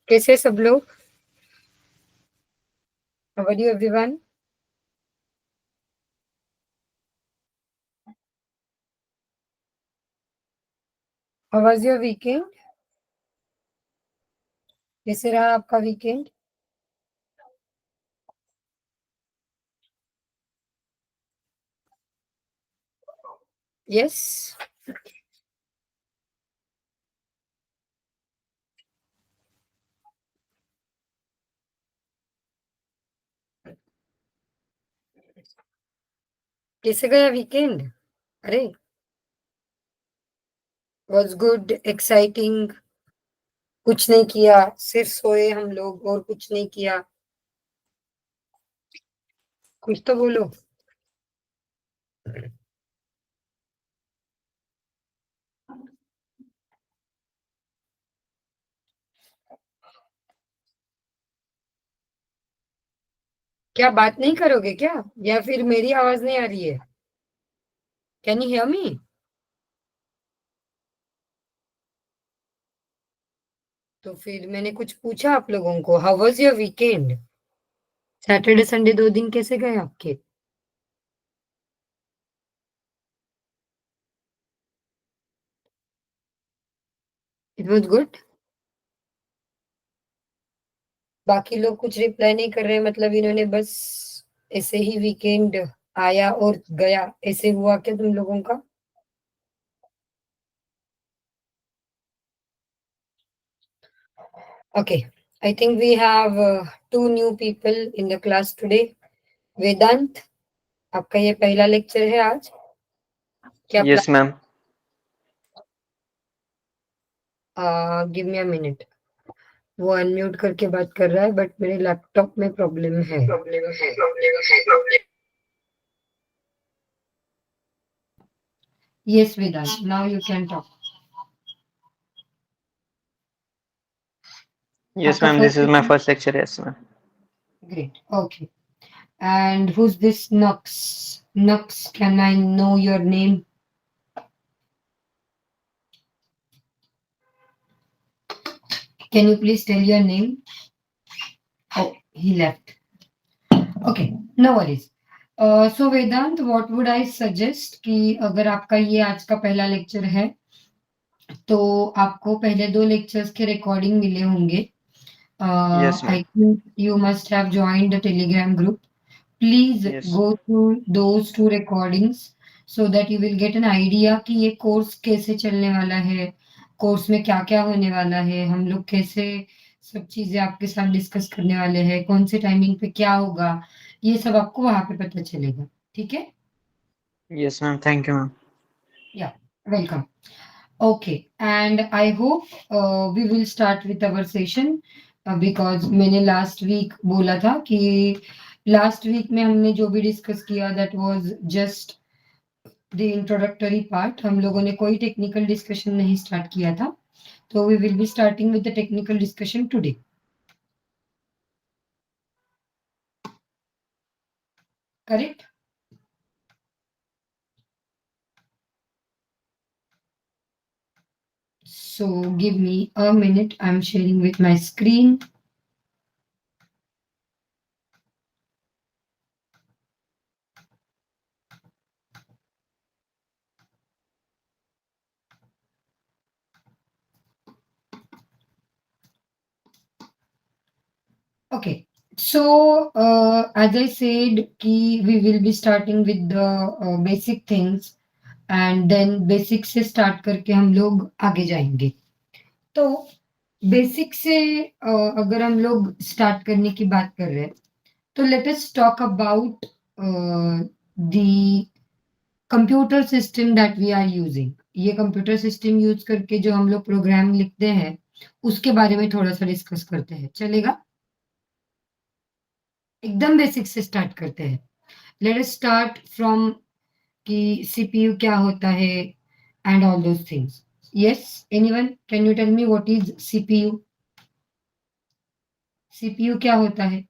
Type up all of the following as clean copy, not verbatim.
कैसे सब लोग? How are you everyone? How was your weekend? कैसे रहा आपका वीकेंड? यस। कैसे गया वीकेंड? अरे, was गुड, एक्साइटिंग। कुछ नहीं किया, सिर्फ सोए हम लोग और कुछ नहीं किया। कुछ तो बोलो। क्या बात नहीं करोगे क्या? या फिर मेरी आवाज नहीं आ रही है? Can you hear me? तो फिर मैंने कुछ पूछा आप लोगों को, how was your weekend? Saturday Sunday 2 दिन कैसे गए आपके? It was good. बाकी लोग कुछ रिप्लाई नहीं कर रहे, मतलब इन्होंने बस ऐसे ही वीकेंड आया और गया, ऐसे हुआ क्या तुम लोगों का? Okay, I think we have 2 new people in the class today. Vedant, आपका ये पहला लेक्चर है आज। क्या yes ma'am. Plan? Give me a minute. वो अनम्यूट करके बात कर रहा है बट मेरे लैपटॉप में प्रॉब्लम है। Yes Vedant, now you can talk. Yes आपका ma'am, this first is my lecture. First lecture. Yes ma'am. Great, okay. And who's this Nux? Nux, can I know your name? Can you please tell your name? Oh, he left. Okay, no worries. So Vedant, what would I suggest कि अगर आपका ये आज का पहला lecture है तो आपको पहले 2 लेक्चर्स के रिकॉर्डिंग मिले होंगे। Yes ma'am. I think you must have joined the Telegram group. Please yes. go through those 2 recordings so that you will get an idea कि ये कोर्स कैसे चलने वाला है, कोर्स में क्या-क्या होने वाला है, हम लोग कैसे सब चीज़ें आपके साथ डिस्कस करने वाले हैं, कौन से टाइमिंग पे क्या होगा, ये सब आपको वहाँ पे पता चलेगा। ठीक है? Yes ma'am, thank you ma'am. Yeah, welcome. Okay, and I hope we will start with our session because मैंने लास्ट वीक बोला था कि लास्ट वीक में हमने जो भी डिस्कस किया that was just the introductory part. हम लोगों ने कोई टेक्निकल डिस्कशन नहीं स्टार्ट किया था, तो we will be starting with the technical discussion today. Correct? So give me a minute, I'm sharing with my screen. Okay, so as I said, कि we will be starting with the basic things and then basic से start करके हम लोग आगे जाएंगे। तो basic से अगर हम लोग स्टार्ट करने की बात कर रहे हैं तो let us talk about the computer system that we are using. ये कंप्यूटर सिस्टम यूज करके जो हम लोग प्रोग्राम लिखते हैं उसके बारे में थोड़ा सा डिस्कस करते हैं, चलेगा? एकदम बेसिक से स्टार्ट करते हैं। लेट अस स्टार्ट फ्रॉम कि सीपीयू क्या होता है and all those things. Yes, anyone can you tell me what is CPU? CPU क्या होता है?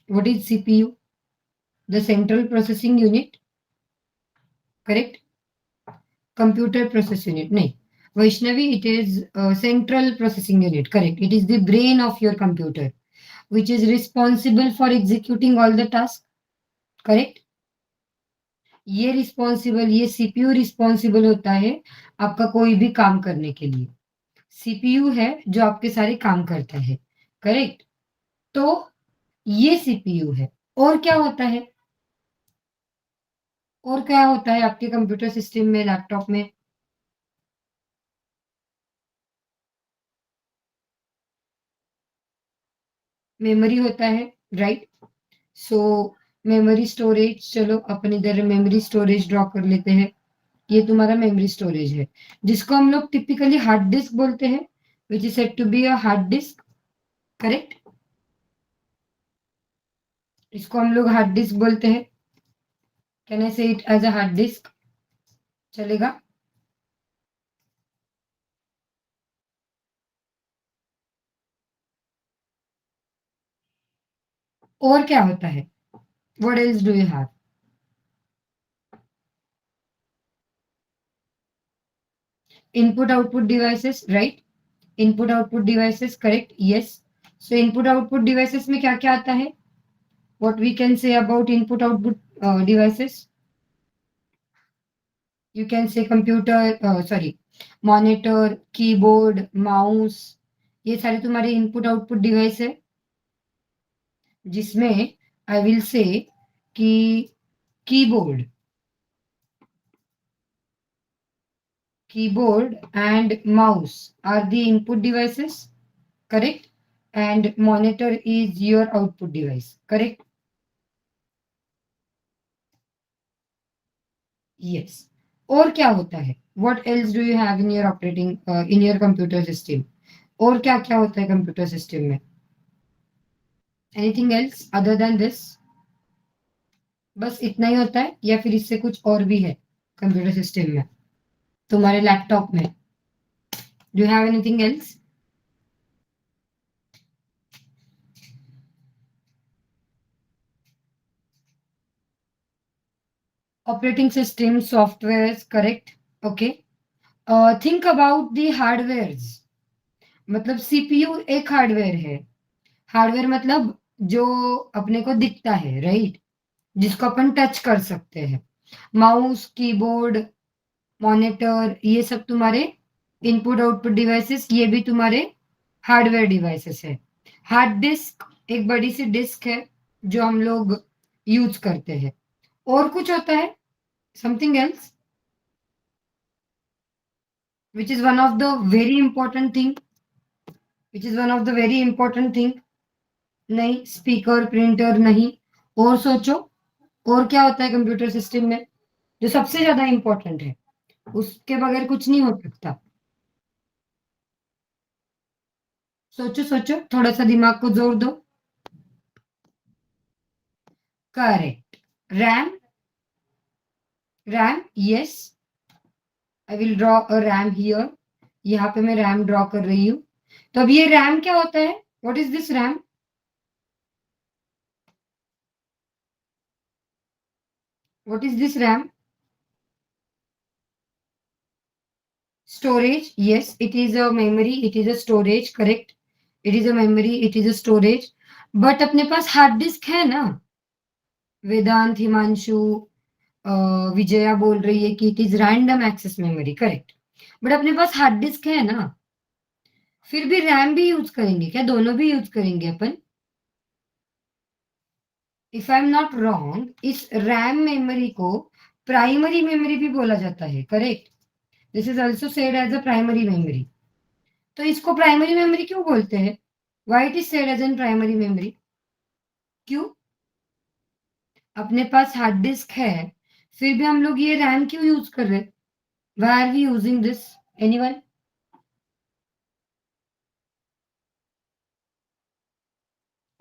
What is CPU? The central processing unit, correct? computer process unit. No, Vaishnavi, it is central processing unit. Correct. It is the brain of your computer, which is responsible for executing all the tasks. Correct. ये CPU responsible होता है आपका कोई भी काम करने के लिए. सीपीयू है जो आपके सारे काम करता है. करेक्ट. तो ये सीपीयू है. और क्या होता है? और क्या होता है आपके कंप्यूटर सिस्टम में, लैपटॉप में? मेमोरी होता है, राइट? सो मेमोरी स्टोरेज, चलो अपन इधर मेमोरी स्टोरेज ड्रॉ कर लेते हैं. ये तुम्हारा मेमोरी स्टोरेज है जिसको हम लोग टिपिकली हार्ड डिस्क बोलते हैं, which is said to be a hard disk. Correct. इसको हम लोग हार्ड डिस्क बोलते हैं. Can I say it as a hard disk? चलेगा? और क्या होता है? What else do you have? Input output devices, right? Input output devices, correct. Yes. So input output devices में क्या क्या आता है? What we can say about input output devices? You can say computer, sorry, monitor, keyboard, mouse, ये सारे तुम्हारे input output device है, जिसमें आई विल से कि keyboard and mouse are the input devices, correct? And monitor is your output device, correct? Yes. और क्या होता है? What else do you have in your in your computer system? और क्या क्या होता है कंप्यूटर सिस्टम में? Anything else other than this? बस इतना ही होता है या फिर इससे कुछ और भी है कंप्यूटर सिस्टम में, तुम्हारे लैपटॉप में? Do you have anything else? Operating system, softwares, correct? Okay. Think about the hardwares. मतलब सीपीयू एक हार्डवेयर है. हार्डवेयर मतलब जो अपने को दिखता है, राइट? जिसको अपन टच कर सकते हैं. माउस, कीबोर्ड, मॉनिटर, ये सब तुम्हारे इनपुट आउटपुट डिवाइसेस, ये भी तुम्हारे हार्डवेयर डिवाइसेस है. हार्ड डिस्क एक बड़ी सी डिस्क है जो हम लोग यूज करते हैं. और कुछ होता है? Something else which is one of the very important thing, नहीं, स्पीकर, प्रिंटर नहीं. और सोचो, और क्या होता है कंप्यूटर सिस्टम में जो सबसे ज्यादा इंपॉर्टेंट है, उसके बगैर कुछ नहीं हो सकता? सोचो सोचो, थोड़ा सा दिमाग को जोर दो. Correct. RAM. RAM, yes. I will draw a RAM here. यहाँ पे मैं रैम ड्रॉ कर रही हूँ. तो अब ये रैम क्या होता है? What is this RAM? What is this RAM? Storage, yes, it is a memory, it is a storage, correct? It is a memory, it is a storage. But अपने पास हार्ड डिस्क है ना? वेदांत, हिमांशु, विजया बोल रही है कि it is random access memory, correct. But अपने पास हार्ड डिस्क है ना? फिर भी रैम भी यूज करेंगे क्या? दोनों भी यूज करेंगे अपन? If I am not wrong, इस रैम मेमोरी को प्राइमरी मेमोरी भी बोला जाता है, correct? This is also said as a primary memory. तो इसको प्राइमरी मेमोरी क्यों बोलते हैं? Why it is said as an primary memory? क्यों? अपने पास हार्ड डिस्क है, फिर भी हम लोग ये रैम क्यों यूज कर रहे? Why are we using this? Anyone?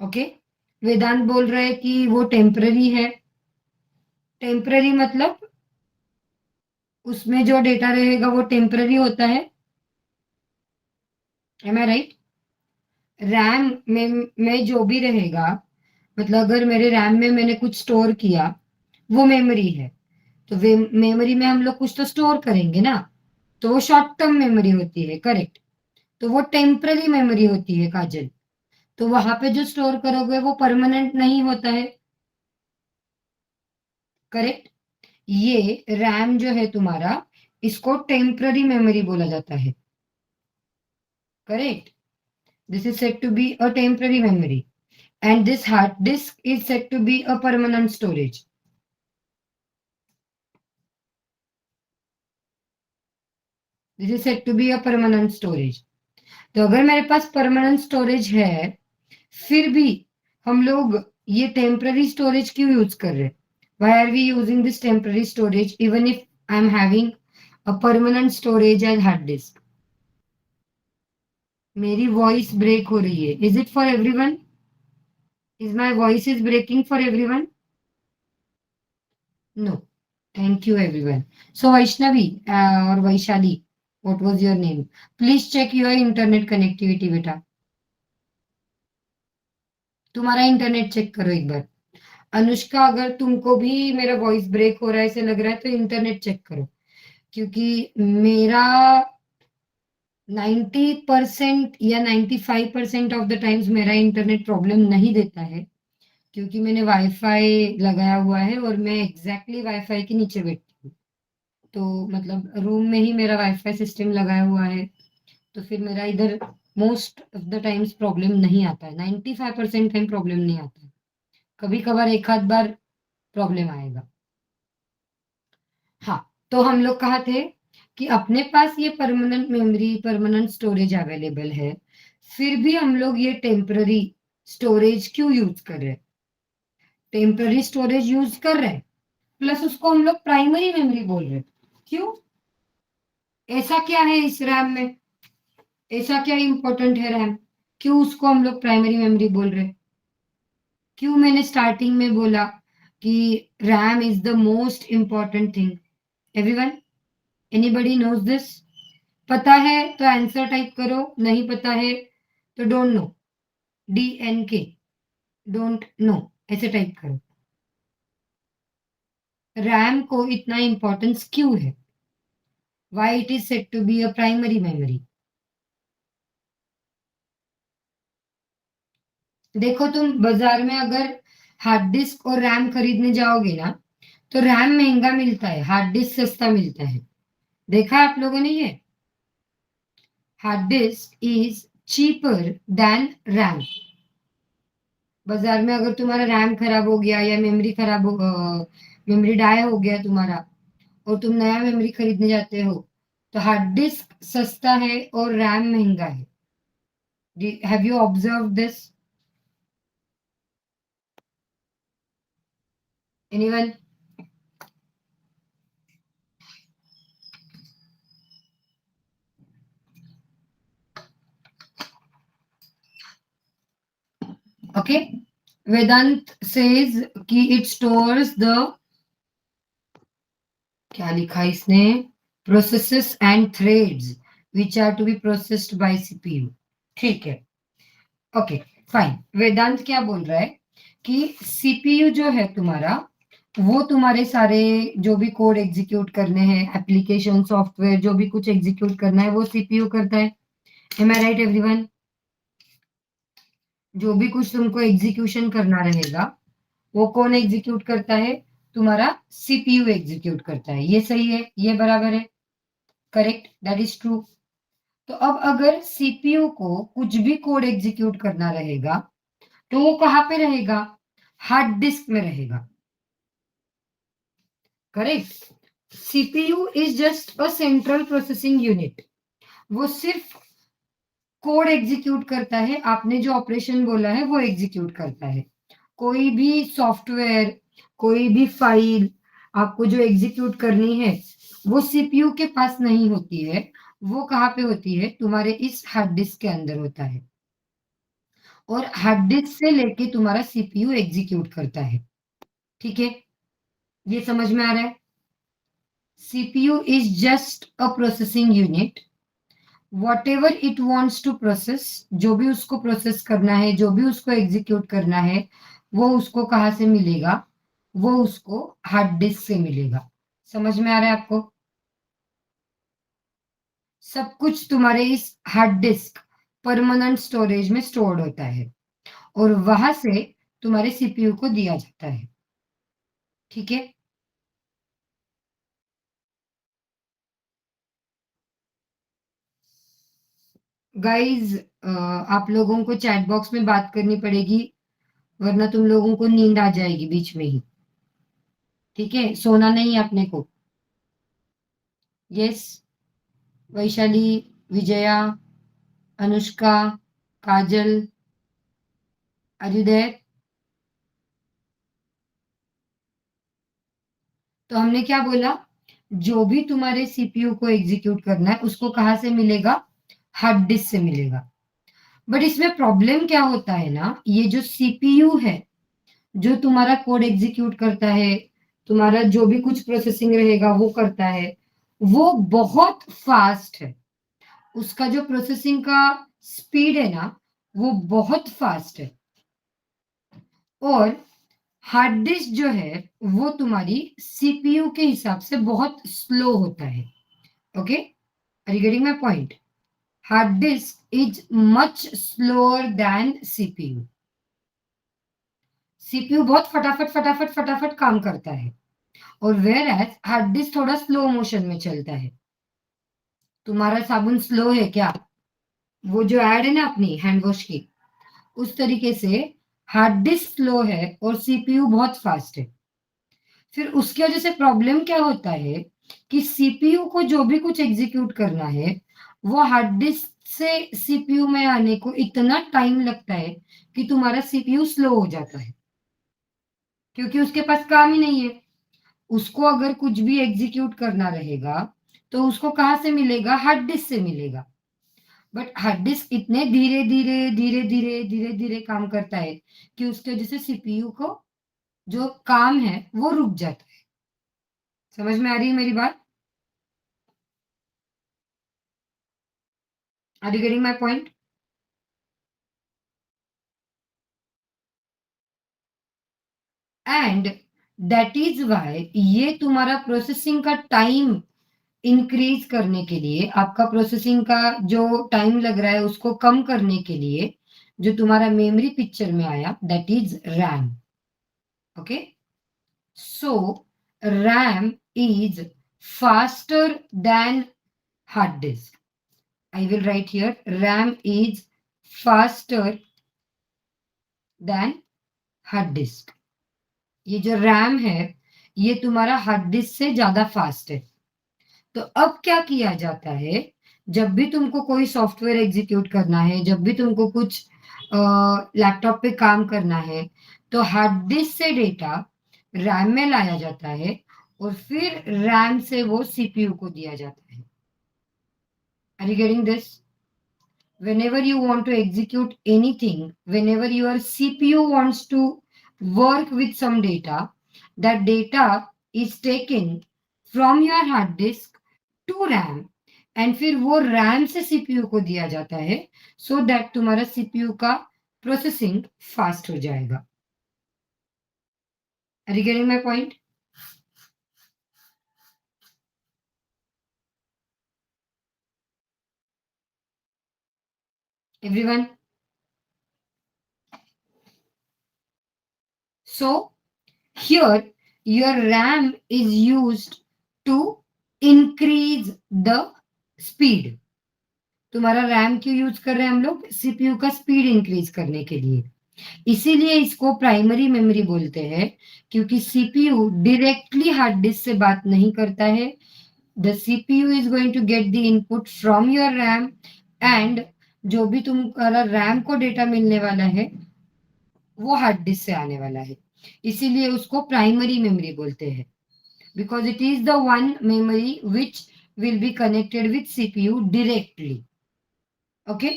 Okay. Vedant बोल रहे हैं कि वो टेम्पररी है. टेम्पररी मतलब उसमें जो डेटा रहेगा वो टेम्पररी होता है. एम आई राइट? रैम में जो भी रहेगा, मतलब अगर मेरे रैम में मैंने कुछ स्टोर किया, वो मेमोरी है. तो मेमोरी में हम लोग कुछ तो स्टोर करेंगे ना, तो वो शॉर्ट टर्म मेमोरी होती है, करेक्ट। तो वो टेम्पररी मेमोरी होती है काजल। तो वहां पे जो स्टोर करोगे वो परमानेंट नहीं होता है, करेक्ट। ये रैम जो है तुम्हारा, इसको टेम्पररी मेमोरी बोला जाता है, correct. This is said to be a temporary memory and this hard disk is said to be a permanent storage. This is said to be a permanent storage. तो अगर मेरे पास परमानेंट स्टोरेज है, फिर भी हम लोग ये टेम्पररी स्टोरेज क्यों यूज कर रहे हैं? Why are we using this temporary storage even if I'm having a permanent storage as hard disk? मेरी वॉइस ब्रेक हो रही है. Is it for everyone? Is my voice is breaking for everyone? No. Thank you everyone. So Vaishnavi or Vaishali, what was your name? Please check your internet connectivity बेटा. तुम्हारा internet check करो एक बार. अनुष्का, अगर तुमको भी मेरा वॉइस ब्रेक हो रहा है ऐसे लग रहा है तो इंटरनेट चेक करो, क्योंकि मेरा 90% या 95% ऑफ द टाइम्स मेरा इंटरनेट प्रॉब्लम नहीं देता है, क्योंकि मैंने वाईफाई लगाया हुआ है और मैं एग्जैक्टली वाईफाई के नीचे बैठती हूँ. तो मतलब रूम में ही मेरा वाईफाई सिस्टम लगाया हुआ है, तो फिर मेरा इधर most of the times problem नहीं आता है. 95% टाइम प्रॉब्लम नहीं आता है. कभी कभार एक आध बार प्रॉब्लम आएगा. हाँ, तो हम लोग कहा थे कि अपने पास ये permanent memory, permanent storage available है, फिर भी हम लोग ये टेम्पररी स्टोरेज क्यों यूज कर रहे हैं? टेम्पररी स्टोरेज यूज कर रहे हैं, प्लस उसको हम लोग प्राइमरी मेमोरी बोल रहे हैं. क्यों? ऐसा क्या है इस रैम में? ऐसा क्या इंपॉर्टेंट है रैम? क्यों उसको हम लोग प्राइमरी मेमोरी बोल रहे हैं? क्यों मैंने स्टार्टिंग में बोला कि RAM is the most important thing? Everyone, anybody knows this? पता है तो आंसर टाइप करो, नहीं पता है तो don't know, DNK, don't know, ऐसे टाइप करो. रैम को इतना इंपॉर्टेंस क्यों है? Why it is said to be a primary memory? देखो, तुम बाजार में अगर हार्ड डिस्क और रैम खरीदने जाओगे ना, तो रैम महंगा मिलता है, हार्ड डिस्क सस्ता मिलता है. देखा है आप लोगों ने ये? Hard disk is cheaper than RAM. बाजार में अगर तुम्हारा रैम खराब हो गया या मेमोरी खराब हो, मेमोरी डाई हो गया तुम्हारा, और तुम नया मेमोरी खरीदने जाते हो, तो हार्ड डिस्क सस्ता है और रैम महंगा है. Have you observe this? Anyone? Okay. Vedant says कि इट स्टोर्स द, क्या लिखा इसने, processes and threads which are to be processed by CPU. ठीक है, ओके, फाइन. वेदांत क्या बोल रहा है कि सीपीयू जो है तुम्हारा, वो तुम्हारे सारे जो भी कोड एग्जीक्यूट करने हैं, एप्लीकेशन सॉफ्टवेयर जो भी कुछ एग्जीक्यूट करना है, वो सीपीयू करता है. एम आई राइट एवरीवन? जो भी कुछ तुमको एग्जीक्यूशन करना रहेगा, वो कौन एग्जीक्यूट करता है? तुम्हारा सीपीयू एग्जीक्यूट करता है. ये सही है, ये बराबर है, करेक्ट, दैट इज ट्रू. तो अब अगर सीपीयू को कुछ भी कोड एग्जीक्यूट करना रहेगा, तो वो कहाँ पे रहेगा? हार्ड डिस्क में रहेगा, correct. CPU is just a central processing unit. वो सिर्फ कोड एग्जीक्यूट करता है, आपने जो ऑपरेशन बोला है वो एग्जीक्यूट करता है. कोई भी सॉफ्टवेयर, कोई भी फाइल आपको जो एग्जीक्यूट करनी है, वो सीपीयू के पास नहीं होती है. वो कहाँ पे होती है? तुम्हारे इस हार्ड डिस्क के अंदर होता है, और हार्ड डिस्क से लेके तुम्हारा सीपीयू एग्जीक्यूट करता है. ठीक है, ये समझ में आ रहा है? CPU is just a processing unit. Whatever it wants to process, जो भी उसको प्रोसेस करना है, जो भी उसको एग्जीक्यूट करना है, वो उसको कहाँ से मिलेगा? वो उसको हार्ड डिस्क से मिलेगा. समझ में आ रहा है आपको? सब कुछ तुम्हारे इस हार्ड डिस्क परमानेंट स्टोरेज में स्टोर्ड होता है और वहां से तुम्हारे सीपीयू को दिया जाता है। ठीक है? गाइज, आप लोगों को चैट बॉक्स में बात करनी पड़ेगी, वरना तुम लोगों को नींद आ जाएगी बीच में ही। ठीक है? सोना नहीं है अपने को। Yes, Vaishali, Vijaya, Anushka, Kajal, are you there? तो हमने क्या बोला, जो भी तुम्हारे सीपीयू को एग्जीक्यूट करना है उसको कहाँ से मिलेगा? हार्ड डिस्क से मिलेगा। बट इसमें प्रॉब्लम क्या होता है ना, ये जो सीपीयू है जो तुम्हारा कोड एग्जीक्यूट करता है, तुम्हारा जो भी कुछ प्रोसेसिंग रहेगा वो करता है, वो बहुत फास्ट है। उसका जो प्रोसेसिंग का स्पीड है ना, वो बहुत फास्ट है। और हार्ड डिस्क जो है वो तुम्हारी सीपीयू के हिसाब से बहुत स्लो होता है। Okay, are you getting my point? Hard disk is much slower than CPU. CPU बहुत फटाफट फटाफट फटाफट काम करता है और वेयर एज हार्ड डिस्क थोड़ा स्लो मोशन में चलता है। तुम्हारा साबुन स्लो है क्या? वो जो ऐड है ना अपनी हैंड वॉश की, उस तरीके से हार्ड डिस्क स्लो है और सीपीयू बहुत फास्ट है। फिर उसकी वजह से प्रॉब्लम क्या होता है कि सीपीयू को जो भी कुछ एग्जीक्यूट करना है वो हार्ड डिस्क से सीपीयू में आने को इतना टाइम लगता है कि तुम्हारा सीपीयू स्लो हो जाता है, क्योंकि उसके पास काम ही नहीं है। उसको अगर कुछ भी एग्जीक्यूट करना रहेगा तो उसको कहाँ से मिलेगा? हार्ड डिस्क से मिलेगा। बट हार्ड डिस्क इतने धीरे धीरे धीरे धीरे धीरे धीरे काम करता है कि उसकी वजह से सीपीयू को जो काम है वो रुक जाता है। समझ में आ रही है मेरी बात? Are you getting my point? And that is why ये तुम्हारा प्रोसेसिंग का टाइम इंक्रीज करने के लिए, आपका प्रोसेसिंग का जो टाइम लग रहा है उसको कम करने के लिए, जो तुम्हारा मेमोरी पिक्चर में आया that is RAM. Okay, so RAM is faster than hard disk. I will write here RAM is faster than hard disk. ये जो RAM है ये तुम्हारा हार्ड डिस्क से ज्यादा फास्ट है। तो अब क्या किया जाता है, जब भी तुमको कोई सॉफ्टवेयर एग्जीक्यूट करना है, जब भी तुमको कुछ लैपटॉप पे काम करना है, तो हार्ड डिस्क से डेटा रैम में लाया जाता है और फिर रैम से वो सीपीयू को दिया जाता है। Are you getting this? Whenever you want to execute anything, whenever your CPU wants to work with some data, that data is taken from your hard disk to RAM and फिर वो RAM से CPU को दिया जाता है so that तुम्हारा CPU का processing fast हो जाएगा। Are you getting my point? Everyone? So here your RAM is used to increase the speed. तुम्हारा रैम क्यों यूज कर रहे हैं हम लोग? सीपीयू का स्पीड इंक्रीज करने के लिए। इसीलिए इसको प्राइमरी मेमोरी बोलते हैं, क्योंकि सीपीयू डायरेक्टली हार्ड डिस्क से बात नहीं करता है। The CPU is going to get the input from your RAM and जो भी तुम्हारा रैम को डेटा मिलने वाला है वो हार्ड डिस्क से आने वाला है। इसीलिए उसको प्राइमरी मेमोरी बोलते हैं, because it is the one memory which will be connected with CPU directly. Okay,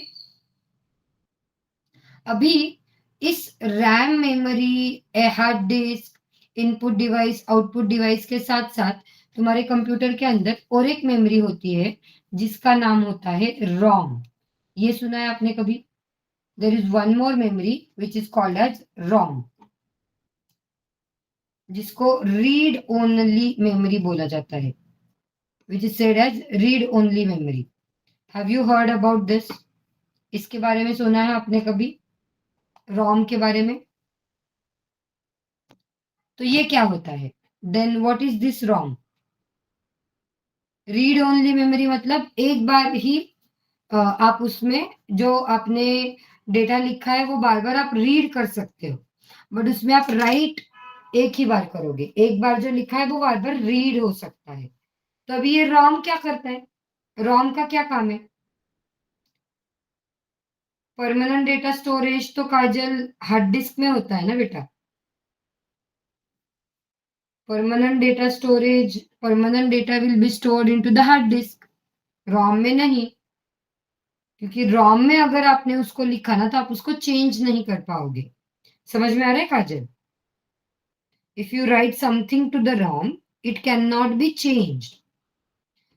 अभी इस RAM memory, hard disk, input device, output device के साथ साथ तुम्हारे कंप्यूटर के अंदर और एक मेमोरी होती है जिसका नाम होता है रोम। ये सुना है आपने कभी? There is one more memory which is called as ROM. जिसको रीड ओनली मेमोरी बोला जाता है, which is said as read only memory. Have you heard about this? इसके बारे में सुना है आपने कभी, रोम के बारे में? तो ये क्या होता है? Then what is this ROM? Read only memory मतलब एक बार ही आप उसमें जो आपने डेटा लिखा है वो बार बार आप रीड कर सकते हो, बट उसमें आप राइट एक ही बार करोगे। एक बार जो लिखा है वो बार बार रीड हो सकता है। तो अभी ये रोम क्या करता है? रोम का क्या काम है? परमानेंट डेटा स्टोरेज तो काजल हार्ड डिस्क में होता है ना बेटा। Permanent data storage, permanent data will be stored into the hard disk, ROM में नहीं। क्योंकि रोम में अगर आपने उसको लिखा ना तो आप उसको चेंज नहीं कर पाओगे। समझ में आ रहा है Kajal? If you write something to the ROM, it can not be changed.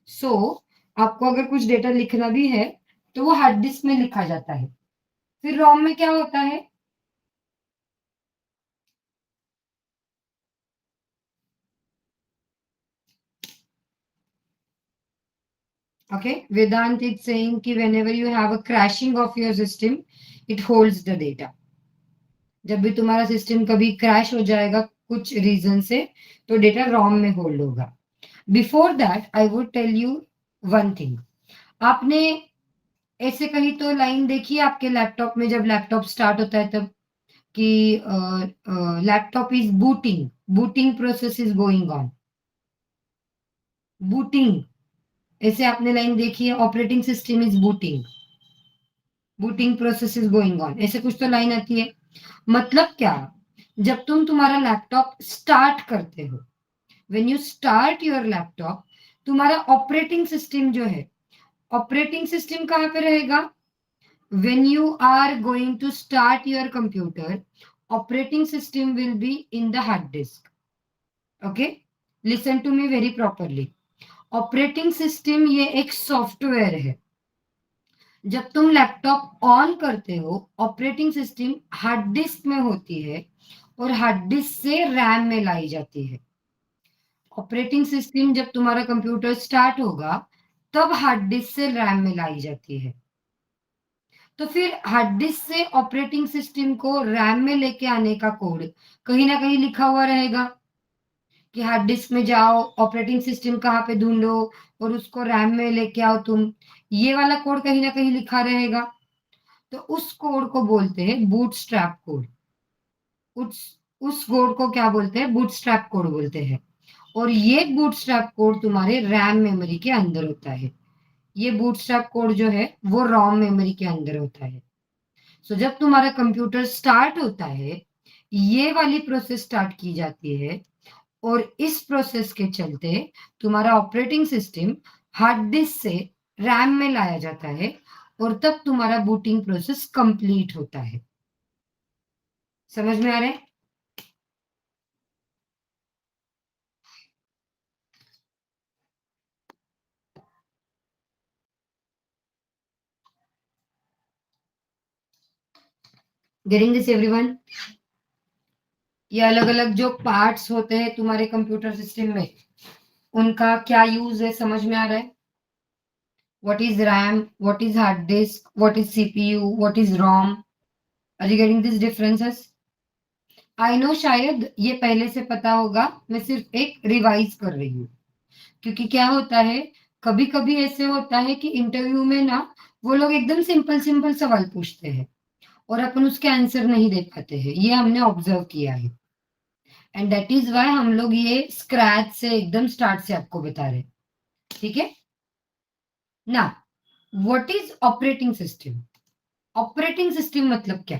So आपको अगर कुछ डेटा लिखना भी है तो वो हार्ड डिस्क में लिखा जाता है। फिर रोम में क्या होता है? ओके, वेदांत इज सेइंग कि whenever you have a crashing of your system, it holds the data. जब भी तुम्हारा सिस्टम कभी क्रैश हो जाएगा कुछ रीजन से, तो डेटा रोम में होल्ड होगा। Before that I would tell you one thing. आपने ऐसे कहीं तो लाइन देखी है आपके लैपटॉप में, जब लैपटॉप स्टार्ट होता है तब, कि laptop is booting, booting process is going on, booting. ऐसे आपने लाइन देखी है, operating system is booting, booting process is going on, ऐसे कुछ तो लाइन आती है। मतलब क्या? जब तुम्हारा लैपटॉप स्टार्ट करते हो, when you start your laptop, तुम्हारा ऑपरेटिंग सिस्टम जो है, ऑपरेटिंग सिस्टम कहाँ पे रहेगा? when you are going to start your computer, operating system will be in the hard disk. Okay, listen to me very properly. Operating system ये एक software है। जब तुम लैपटॉप ऑन करते हो, ऑपरेटिंग सिस्टम हार्ड डिस्क में होती है और हार्ड डिस्क से रैम में लाई जाती है। ऑपरेटिंग सिस्टम जब तुम्हारा कंप्यूटर स्टार्ट होगा तब हार्ड डिस्क से रैम में लाई जाती है। तो फिर हार्ड डिस्क से ऑपरेटिंग सिस्टम को रैम में लेके आने का कोड कहीं ना कहीं लिखा हुआ रहेगा कि हार्ड डिस्क में जाओ, ऑपरेटिंग सिस्टम कहाँ पे ढूंढो और उसको रैम में लेके आओ तुम। ये वाला कोड कहीं ना कहीं लिखा रहेगा। तो उस कोड को बोलते हैं बूटस्ट्रैप कोड। उस उस कोड को क्या बोलते हैं? बूटस्ट्रैप कोड बोलते हैं। और ये बूटस्ट्रैप कोड तुम्हारे रैम मेमोरी के अंदर होता है। ये बूटस्ट्रैप कोड जो है वो रोम मेमोरी के अंदर होता है। सो जब तुम्हारा कंप्यूटर स्टार्ट होता है, ये वाली प्रोसेस स्टार्ट की जाती है और इस प्रोसेस के चलते तुम्हारा ऑपरेटिंग सिस्टम हार्ड डिस्क से रैम में लाया जाता है और तब तुम्हारा बूटिंग प्रोसेस कंप्लीट होता है। समझ में आ रहा है? Getting this everyone? ये अलग अलग जो पार्ट्स होते हैं तुम्हारे कंप्यूटर सिस्टम में, उनका क्या यूज है, समझ में आ रहा है? What is RAM? What is hard disk? What is CPU? What is ROM? Are you getting these differences? I know शायद ये पहले से पता होगा, मैं सिर्फ एक रिवाइज कर रही हूँ। क्योंकि क्या होता है, कभी कभी ऐसे होता है कि इंटरव्यू में ना वो लोग एकदम सिंपल सिंपल सवाल पूछते हैं और अपन उसके आंसर नहीं दे पाते हैं। ये हमने ऑब्जर्व किया है एंड दैट इज वाई हम लोग ये स्क्रैच से एकदम स्टार्ट से आपको बता रहे हैं। ठीक है ना? What is operating system? Operating system मतलब क्या?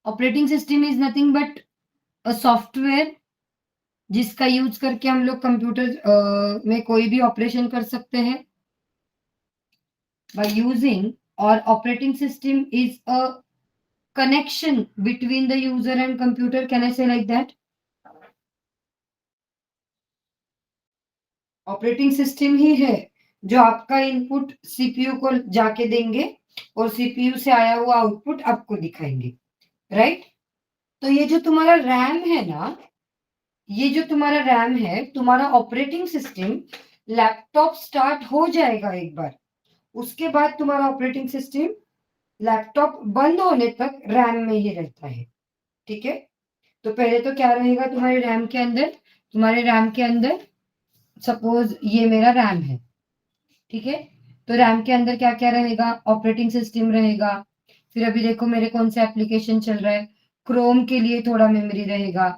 Operating system is nothing but a software जिसका यूज करके हम लोग कंप्यूटर में कोई भी ऑपरेशन कर सकते हैं। बाय यूजिंग, और operating system is a connection between the user and computer. Can I say like that? Operating system ही है जो आपका इनपुट सीपीयू को जाके देंगे और सीपीयू से आया हुआ आउटपुट आपको दिखाएंगे, राइट? तो ये जो तुम्हारा रैम है ना, ये जो तुम्हारा रैम है, तुम्हारा ऑपरेटिंग सिस्टम, लैपटॉप स्टार्ट हो जाएगा एक बार, उसके बाद तुम्हारा ऑपरेटिंग सिस्टम लैपटॉप बंद होने तक रैम में ही रहता है, ठीक है? तो पहले तो क्या रहेगा तुम्हारे रैम के अंदर? तुम्हारे रैम के अंदर सपोज ये मेरा रैम है, ठीक है? तो रैम के अंदर क्या क्या रहेगा? ऑपरेटिंग सिस्टम रहेगा। फिर अभी देखो मेरे कौन सा एप्लीकेशन चल रहा है, क्रोम के लिए थोड़ा मेमोरी रहेगा।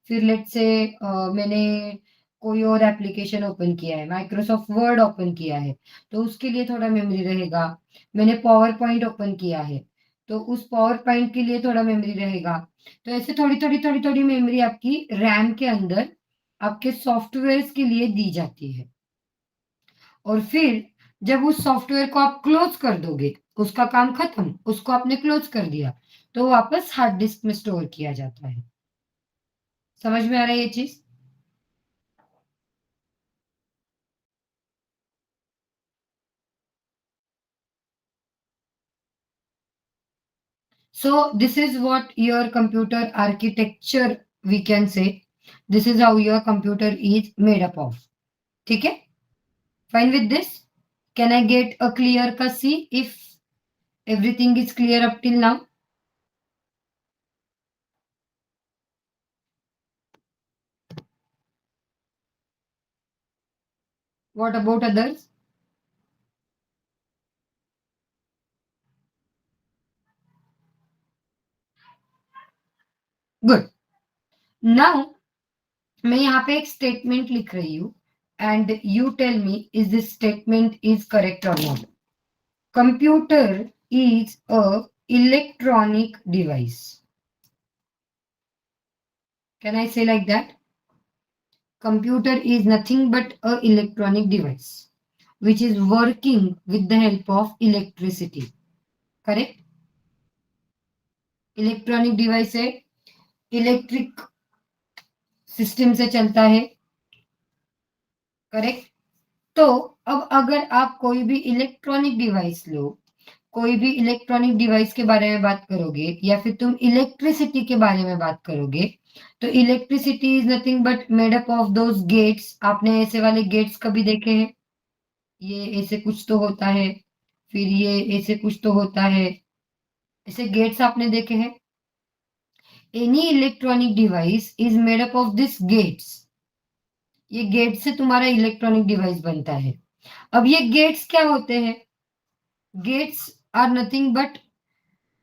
फिर लेट्स से मैंने कोई और एप्लीकेशन ओपन किया है, माइक्रोसॉफ्ट वर्ड ओपन किया है, तो उसके लिए थोड़ा मेमोरी रहेगा। मैंने पावर पॉइंट ओपन किया है, तो उस पावर पॉइंट के लिए थोड़ा मेमोरी रहेगा। तो ऐसे थोड़ी थोड़ी थोड़ी थोड़ी मेमोरी आपकी रैम के अंदर आपके सॉफ्टवेयर के लिए दी जाती है। और फिर जब उस सॉफ्टवेयर को आप क्लोज कर दोगे, उसका काम खत्म, उसको आपने क्लोज कर दिया, तो वापस हार्ड डिस्क में स्टोर किया जाता है। समझ में आ रहा है ये चीज? So this is what your computer architecture, we can say. This is how your computer is made up of. ठीक है? Fine with this? Can I get a clear cut see if everything is clear up till now? What about others? Good. Now मैं यहाँ पे एक statement लिख रही हूँ and you tell me is this statement is correct और not. Computer is a electronic device. Can I say like that? Computer is nothing but a electronic device which is working with the help of electricity. Correct? Electronic device है, electric system से चलता है, correct? तो अब अगर आप कोई भी इलेक्ट्रॉनिक डिवाइस लो, कोई भी इलेक्ट्रॉनिक डिवाइस के बारे में बात करोगे या फिर तुम इलेक्ट्रिसिटी के बारे में बात करोगे, तो electricity is nothing but made up of those gates. आपने ऐसे वाले गेट्स कभी देखे हैं? ये ऐसे कुछ तो होता है, फिर ये ऐसे कुछ तो होता है, ऐसे गेट्स आपने देखे हैं? Any electronic device is made up of this gates. ये गेट से तुम्हारा इलेक्ट्रॉनिक डिवाइस बनता है. अब ये गेट्स क्या होते हैं? Gates are nothing but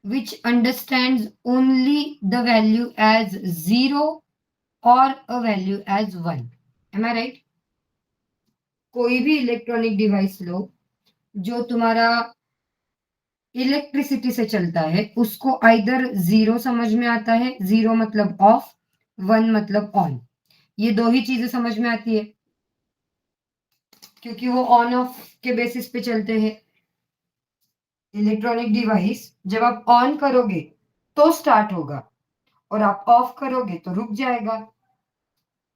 which understands only the value as 0 or a value as 1. Am I right? कोई भी इलेक्ट्रॉनिक डिवाइस लो जो तुम्हारा इलेक्ट्रिसिटी से चलता है, उसको आइदर 0 समझ में आता है, 0 मतलब ऑफ, 1 मतलब ऑन. ये दो ही चीजें समझ में आती है क्योंकि वो ऑन ऑफ के बेसिस पे चलते हैं. इलेक्ट्रॉनिक डिवाइस जब आप ऑन करोगे तो स्टार्ट होगा और आप ऑफ करोगे तो रुक जाएगा.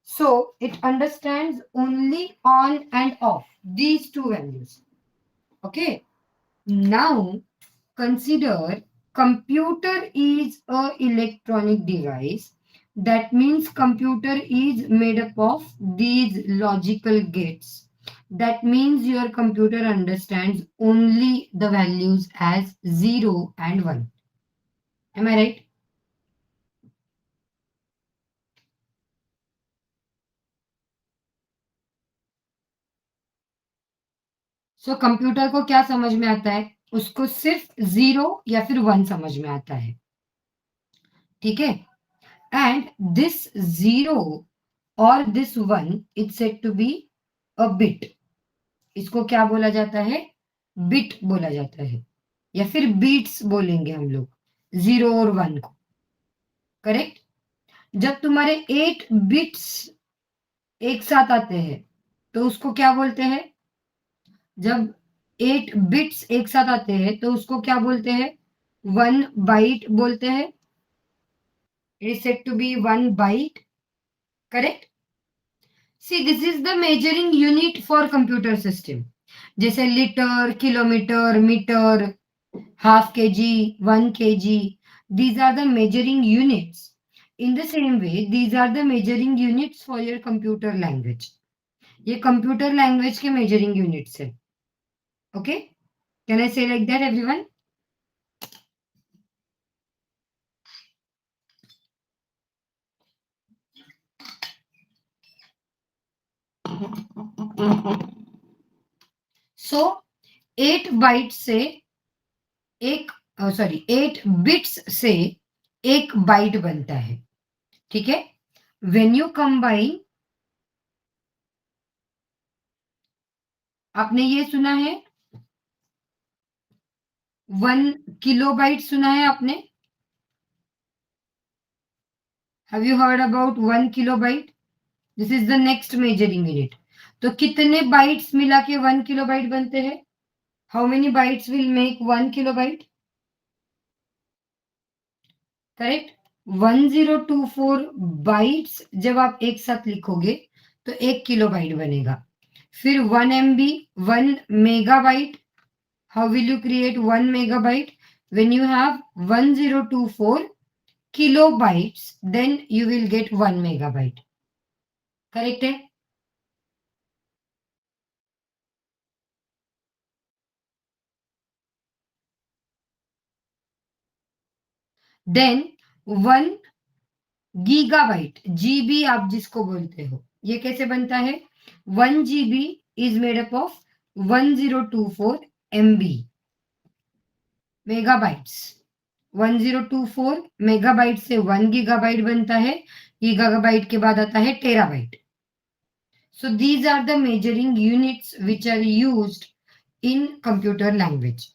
So it understands only on and off, these two values. Okay. Now consider computer is a electronic device. That means computer is made up of these logical gates. That means your computer understands only the values as 0 and 1. Am I right? So computer को क्या समझ में आता है? उसको सिर्फ 0 या फिर 1 समझ में आता है, ठीक है? एंड दिस 0 और this 1 is said to be a bit. इसको क्या बोला जाता है? बिट बोला जाता है या फिर बीट्स बोलेंगे हम लोग 0 और 1 को. करेक्ट? जब तुम्हारे 8 बिट्स एक साथ आते हैं तो उसको क्या बोलते हैं? जब 8 बिट्स एक साथ आते हैं तो उसको क्या बोलते हैं? 1 बाइट बोलते हैं. It is said to be 1 byte. Correct? See, this is the measuring unit for computer system. जैसे litre, kilometre, metre, half kg, 1 kg. These are the measuring units. In the same way, these are the measuring units for your computer language. ये computer language के measuring units है. Okay? Can I say like that, everyone? So 8 bytes से एक 8 bits से एक byte बनता है. ठीक है? When you combine, आपने ये सुना है 1 kilobyte सुना है आपने? Have you heard about 1 kilobyte? This is the next measuring unit. तो कितने bytes मिला के 1 kilobyte बनते हैं? How many bytes will make 1 kilobyte? Correct? 1024 bytes जब आप एक साथ लिखोगे तो 1 किलोबाइट बनेगा. फिर 1 MB, 1 megabyte. How will you create 1 megabyte? When you have 1024 kilobytes, then you will get 1 megabyte. Correct है? Then 1 गीगाबाइट, जीबी आप जिसको बोलते हो, ये कैसे बनता है? 1 GB is made up of 1024 MB megabytes. 1024 megabyte से 1 गीगाबाइट बनता है. गीगाबाइट के बाद आता है terabyte. So these are the measuring units which are used in computer language.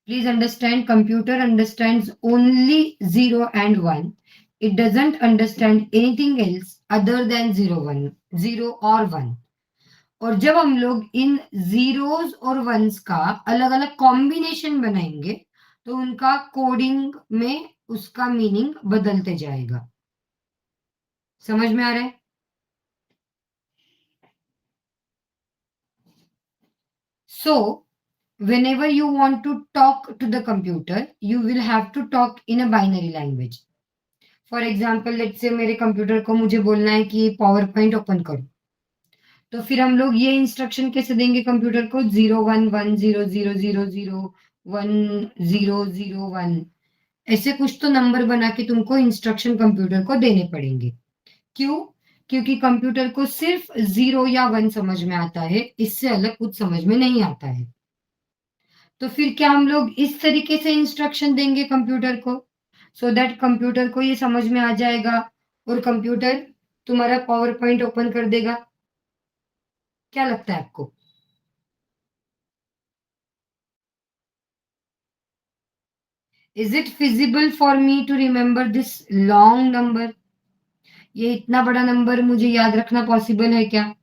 Please understand, computer understands only 0 and 1. It doesn't understand anything else other than 0 or 1. और जब हम लोग इन zeros और ones का अलग अलग कॉम्बिनेशन बनाएंगे तो उनका कोडिंग में उसका मीनिंग बदलते जाएगा. समझ में आ रहा है? So whenever you want to talk to the computer, you will have to talk in a binary language. For example let's say मेरे कंप्यूटर को मुझे बोलना है कि पावर पॉइंट ओपन करो, तो फिर हम लोग ये इंस्ट्रक्शन कैसे देंगे कंप्यूटर को? 01100001001 ऐसे कुछ तो नंबर बना के तुमको इंस्ट्रक्शन कंप्यूटर को देने पड़ेंगे. क्यों? क्योंकि कंप्यूटर को सिर्फ 0 या 1 समझ में आता है, इससे अलग कुछ समझ में नहीं आता है. तो फिर क्या हम लोग इस तरीके से इंस्ट्रक्शन देंगे कंप्यूटर को, सो दैट कंप्यूटर को ये समझ में आ जाएगा और कंप्यूटर तुम्हारा पावर पॉइंट ओपन कर देगा. क्या लगता है आपको? Is it feasible for me to remember this long number? ये इतना बड़ा नंबर मुझे याद रखना पॉसिबल है क्या?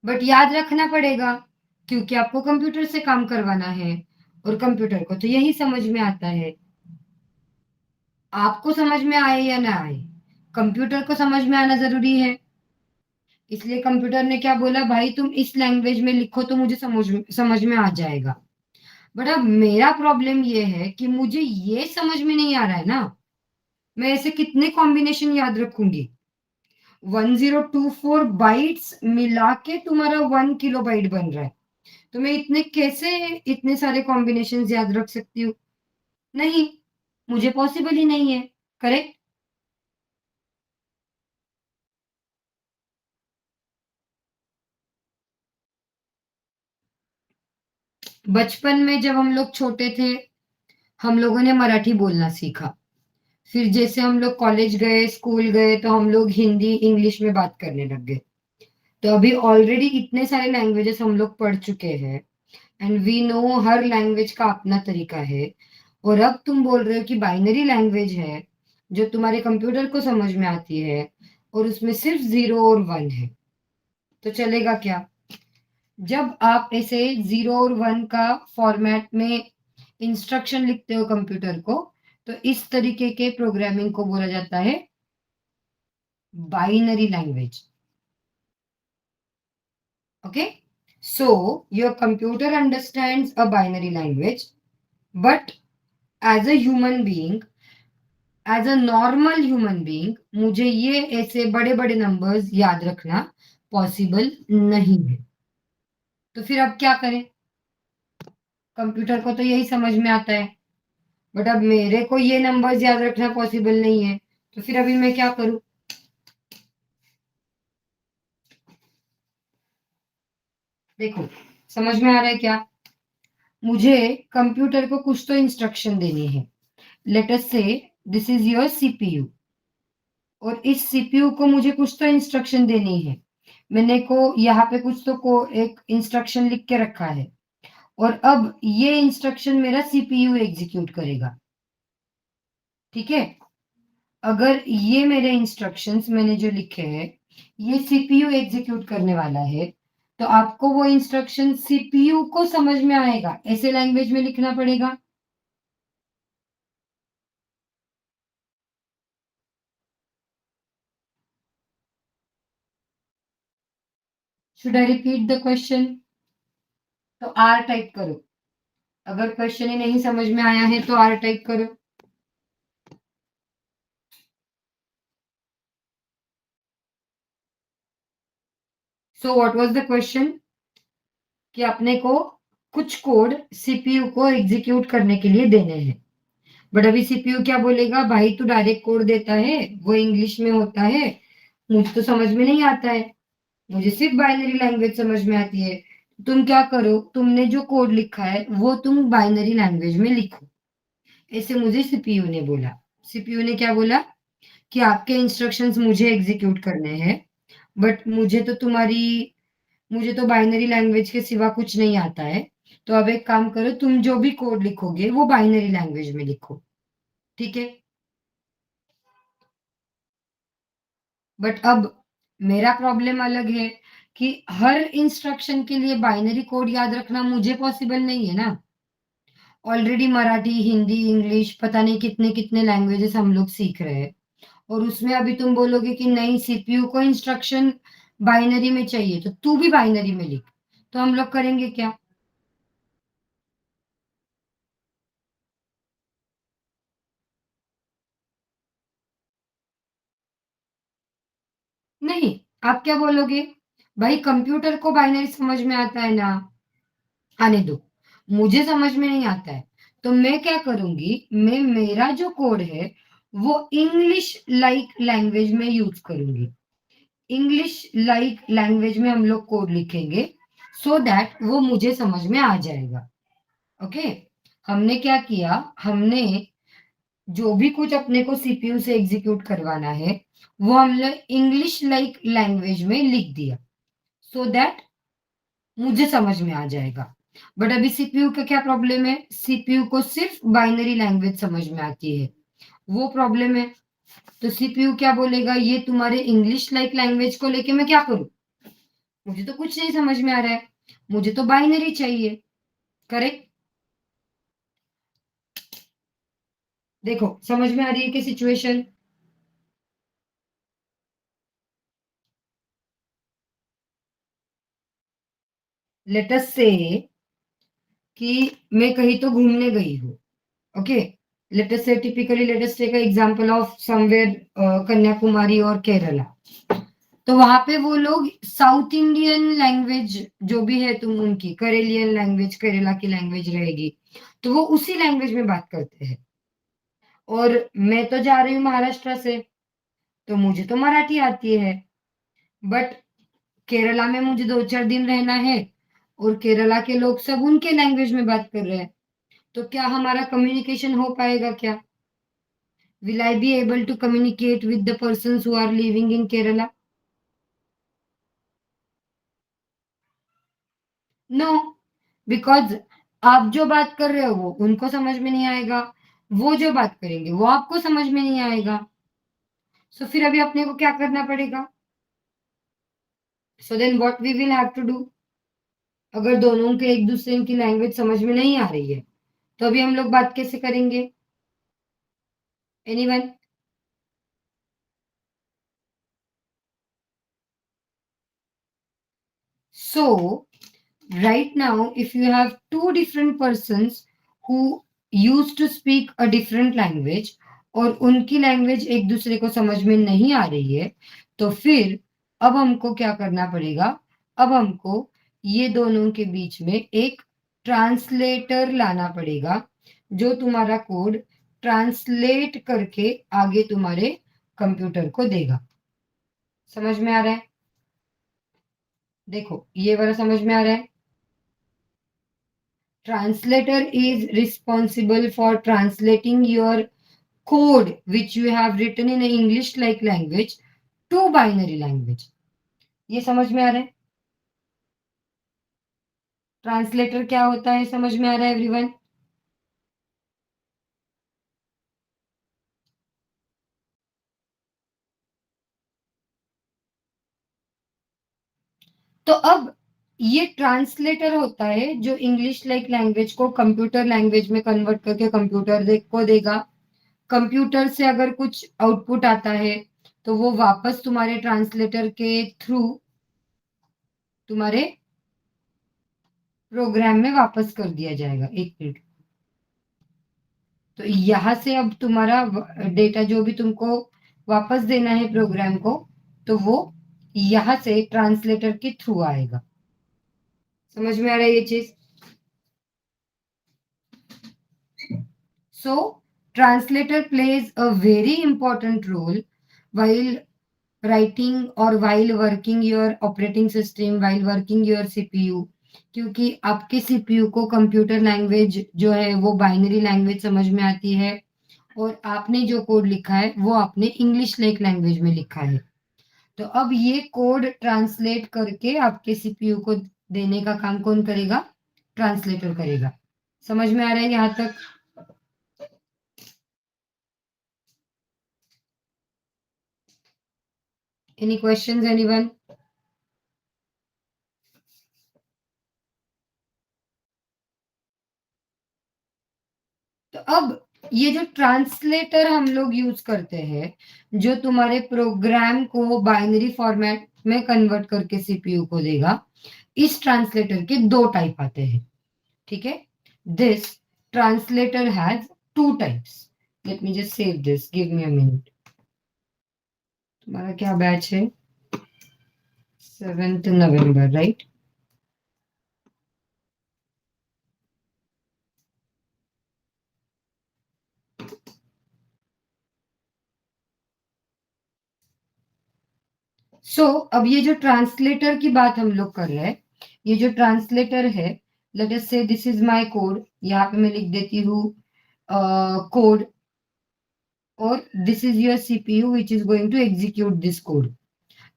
बट याद रखना पड़ेगा क्योंकि आपको कंप्यूटर से काम करवाना है और कंप्यूटर को तो यही समझ में आता है. आपको समझ में आए या ना आए, कंप्यूटर को समझ में आना जरूरी है. इसलिए कंप्यूटर ने क्या बोला, भाई तुम इस लैंग्वेज में लिखो तो मुझे समझ में आ जाएगा. बट अब मेरा प्रॉब्लम ये है कि मुझे ये समझ में नहीं आ रहा है ना, मैं ऐसे कितने कॉम्बिनेशन याद रखूंगी? 1024 बाइट्स मिला के तुम्हारा 1 किलोबाइट बन रहा है, तो मैं इतने सारे कॉम्बिनेशन याद रख सकती हूँ? नहीं, मुझे पॉसिबल ही नहीं है. करेक्ट? बचपन में जब हम लोग छोटे थे, हम लोगों ने मराठी बोलना सीखा. फिर जैसे हम लोग कॉलेज गए, स्कूल गए, तो हम लोग हिंदी इंग्लिश में बात करने लग गए. तो अभी ऑलरेडी इतने सारे लैंग्वेजेस हम लोग पढ़ चुके हैं एंड वी नो हर लैंग्वेज का अपना तरीका है. और अब तुम बोल रहे हो कि बाइनरी लैंग्वेज है जो तुम्हारे कंप्यूटर को समझ में आती है और उसमें सिर्फ 0 और 1 है, तो चलेगा क्या? जब आप ऐसे 0 और 1 का फॉर्मेट में इंस्ट्रक्शन लिखते हो कंप्यूटर को, तो इस तरीके के प्रोग्रामिंग को बोला जाता है binary language. Okay, so your computer understands a binary language, but as a human being, as a normal human being, मुझे ये ऐसे बड़े बड़े नंबर्स याद रखना पॉसिबल नहीं है। तो फिर अब क्या करें? कंप्यूटर को तो यही समझ में आता है, बट अब मेरे को ये नंबर्स याद रखना पॉसिबल नहीं है, तो फिर अभी मैं क्या करूं? देखो, समझ में आ रहा है क्या? मुझे कंप्यूटर को कुछ तो इंस्ट्रक्शन देनी है। Let us say this is your CPU, और इस सीपीयू को मुझे कुछ तो इंस्ट्रक्शन देनी है। मैंने को यहाँ पे कुछ तो को एक इंस्ट्रक्शन लिख के रखा है, और अब ये इंस्ट्रक्शन मेरा सीपीयू एग्जीक्यूट करेगा। ठीक है, अगर ये मेरे इंस्ट्रक्शंस मैंने जो लिखे हैं ये सीपीयू एग्जीक्यूट करने वाला है, तो आपको वो इंस्ट्रक्शन सीपीयू को समझ में आएगा ऐसे लैंग्वेज में लिखना पड़ेगा। Should I repeat the question? तो आर टाइप करो। अगर क्वेश्चन ही नहीं समझ में आया है तो आर टाइप करो। So what was the question? कि अपने को कुछ कोड सीपीयू को एग्जीक्यूट करने के लिए देने हैं, बट अभी सीपीयू क्या बोलेगा? भाई तू डायरेक्ट कोड देता है, वो इंग्लिश में होता है, मुझे तो समझ में नहीं आता है, मुझे सिर्फ बाइनरी लैंग्वेज समझ में आती है। तुम क्या करो, तुमने जो कोड लिखा है वो तुम बाइनरी लैंग्वेज में लिखो, ऐसे मुझे सीपीयू ने बोला। सीपीयू ने क्या बोला? कि आपके इंस्ट्रक्शंस मुझे एग्जीक्यूट करने हैं, बट मुझे तो बाइनरी लैंग्वेज के सिवा कुछ नहीं आता है। तो अब एक काम करो, तुम जो भी कोड लिखोगे वो बाइनरी लैंग्वेज में लिखो। ठीक है, बट अब मेरा प्रॉब्लम अलग है कि हर इंस्ट्रक्शन के लिए बाइनरी कोड याद रखना मुझे पॉसिबल नहीं है ना। ऑलरेडी मराठी, हिंदी, इंग्लिश, पता नहीं कितने कितने लैंग्वेजेस हम लोग सीख रहे हैं, और उसमें अभी तुम बोलोगे कि नहीं सीपीयू को इंस्ट्रक्शन बाइनरी में चाहिए, तो तू भी बाइनरी में लिख, तो हम लोग करेंगे क्या? नहीं, आप क्या बोलोगे? भाई कंप्यूटर को बाइनरी समझ में आता है ना, आने दो, मुझे समझ में नहीं आता है। तो मैं क्या करूंगी, मैं मेरा जो कोड है वो इंग्लिश लाइक लैंग्वेज में यूज करूंगी। इंग्लिश लाइक लैंग्वेज में हम लोग कोड लिखेंगे, सो दैट वो मुझे समझ में आ जाएगा। ओके, हमने क्या किया, हमने जो भी कुछ अपने को सीपीयू से एग्जीक्यूट करवाना है वो हमने इंग्लिश लाइक लैंग्वेज में लिख दिया, सो दैट मुझे समझ में आ जाएगा। बट अभी सीपीयू का क्या प्रॉब्लम है? सीपीयू को सिर्फ बाइनरी लैंग्वेज समझ में आती है, वो प्रॉब्लम है। तो सीपीयू क्या बोलेगा, ये तुम्हारे इंग्लिश लाइक लैंग्वेज को लेके मैं क्या करूं? मुझे तो कुछ नहीं समझ में आ रहा है, मुझे तो बाइनरी चाहिए। करेक्ट? देखो, समझ में आ रही है कि सिचुएशन? लेट अस से कि मैं कहीं तो घूमने गई हूँ। Okay, let us say typically let us take example of somewhere Kanyakumari और केरला। तो वहां पे वो लोग साउथ इंडियन लैंग्वेज जो भी है, तुम उनकी करेलियन लैंग्वेज, केरला की लैंग्वेज रहेगी, तो वो उसी लैंग्वेज में बात करते हैं। और मैं तो जा रही हूँ महाराष्ट्र से, तो मुझे तो मराठी आती है, बट केरला में मुझे 2-4 दिन रहना है, और केरला के लोग सब उनके लैंग्वेज में बात कर रहे हैं, तो क्या हमारा कम्युनिकेशन हो पाएगा क्या? Will I be able to communicate with the person who are living in Kerala? No, because आप जो बात कर रहे हो वो उनको समझ में नहीं आएगा, वो जो बात करेंगे वो आपको समझ में नहीं आएगा। सो फिर अभी अपने को क्या करना पड़ेगा? So then what we will have to do? अगर दोनों के एक दूसरे की लैंग्वेज समझ में नहीं आ रही है, तो अभी हम लोग बात कैसे करेंगे? Anyone? So right now if you have two different persons who used to speak a different language और उनकी लैंग्वेज एक दूसरे को समझ में नहीं आ रही है, तो फिर अब हमको क्या करना पड़ेगा? अब हमको ये दोनों के बीच में एक ट्रांसलेटर लाना पड़ेगा, जो तुम्हारा कोड ट्रांसलेट करके आगे तुम्हारे कंप्यूटर को देगा। समझ में आ रहा है? देखो ये वाला समझ में आ रहा है? Translator is responsible for translating your code which you have written in English like language to binary language. ये समझ में आ रहा है? ट्रांसलेटर क्या होता है समझ में आ रहा है एवरीवन? तो अब ये ट्रांसलेटर होता है जो इंग्लिश लाइक लैंग्वेज को कंप्यूटर लैंग्वेज में कन्वर्ट करके कंप्यूटर को देगा। कंप्यूटर से अगर कुछ आउटपुट आता है तो वो वापस तुम्हारे ट्रांसलेटर के थ्रू तुम्हारे प्रोग्राम में वापस कर दिया जाएगा। एक मिनट। तो यहां से अब तुम्हारा डेटा जो भी तुमको वापस देना है प्रोग्राम को, तो वो यहां से ट्रांसलेटर के थ्रू आएगा। समझ में आ रहा है ये चीज? So translator plays a very important role while writing or while working your operating system, while working your CPU, क्योंकि आपके सीपीयू को कंप्यूटर लैंग्वेज जो है वो बाइनरी लैंग्वेज समझ में आती है, और आपने जो कोड लिखा है वो आपने इंग्लिश लाइक लैंग्वेज में लिखा है। तो अब ये कोड ट्रांसलेट करके आपके सीपीयू को देने का काम कौन करेगा? ट्रांसलेटर करेगा। समझ में आ रहा है यहां तक? Any questions anyone? तो अब ये जो ट्रांसलेटर हम लोग यूज करते हैं, जो तुम्हारे प्रोग्राम को बाइनरी फॉर्मेट में कन्वर्ट करके सीपीयू को देगा, इस ट्रांसलेटर के दो टाइप आते हैं। ठीक है? This translator has two types. Let me just save this, give me a minute. तुम्हारा क्या बैच है? 7th नवंबर, राइट? सो अब ये जो ट्रांसलेटर की बात हम लोग कर रहे हैं, ये जो ट्रांसलेटर है, let us say this is my code. यहाँ पे मैं लिख देती हूँ कोड, और this is your CPU which is going to execute this code.